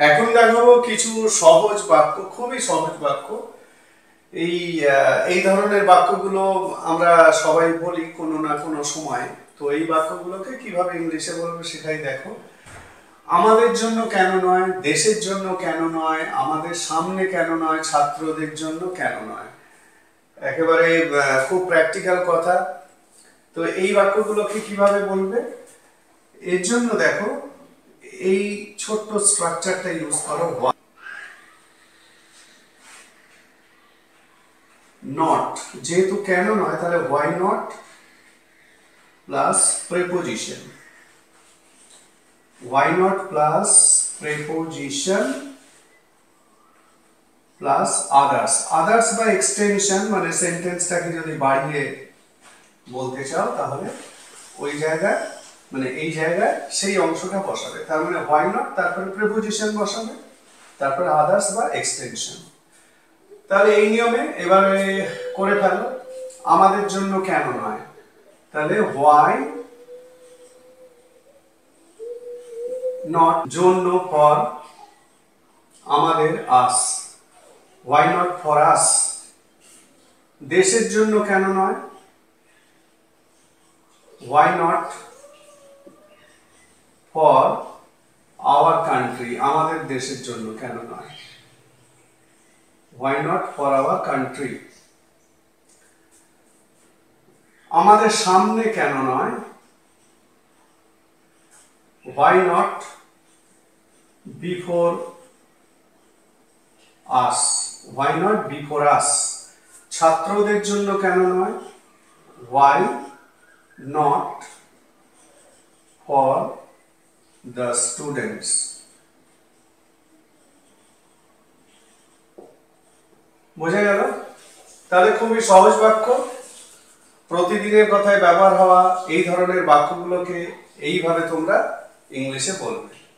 এখন দেখাবো কিছু সহজ বাক্য, খুবই সহজ বাক্য। এই ধরনের বাক্যগুলো আমরা সবাই বলি কোনো না কোনো সময়। তো এই বাক্যগুলোকে কিভাবে ইংলিশে বলবো সেটাই দেখো। আমাদের জন্য কেন নয়, দেশের জন্য কেন নয়, আমাদের সামনে কেন নয়, ছাত্রদের জন্য কেন নয়। একেবারে খুব প্র্যাকটিক্যাল কথা। তো এই বাক্যগুলোকে কিভাবে বলবে, এর জন্য দেখো এই ছোট্ট স্ট্রাকচারটা ইউজ করো। নট, যেহেতু কেন নয় তাহলে why not plus preposition, why not plus preposition plus others. Others বা এক্সটেনশন, মানে সেন্টেন্সটাকে যদি বাড়িয়ে বলতে চাও তাহলে ওই জায়গায়, মানে এই জায়গায় সেই অংশটা বসাবে। তার মানে হোয়াই নট, তারপরে প্রেপোজিশন বসাবে, তারপরে আদার্স বা এক্সটেনশন। তাহলে এই নিয়মে এবারে করে ফেলো। আমাদের জন্য কেন নয়, তাহলে হোয়াই নট, জন্য ফর, আমাদের আস, হোয়াই নট ফর আস। দেশের জন্য কেন নয়, why not for our country, আমাদের দেশের জন্য কেন নয়, why not for our country. আমাদের সামনে কেন নয়, why not before us, why not before us. ছাত্রদের জন্য কেন নয়, why not for the students. বোঝা গেল? তাহলে খুবই সহজ বাক্য, প্রতিদিনের কথায় ব্যবহার হওয়া এই ধরনের বাক্যগুলোকে এইভাবে তোমরা ইংলিশে বলবে।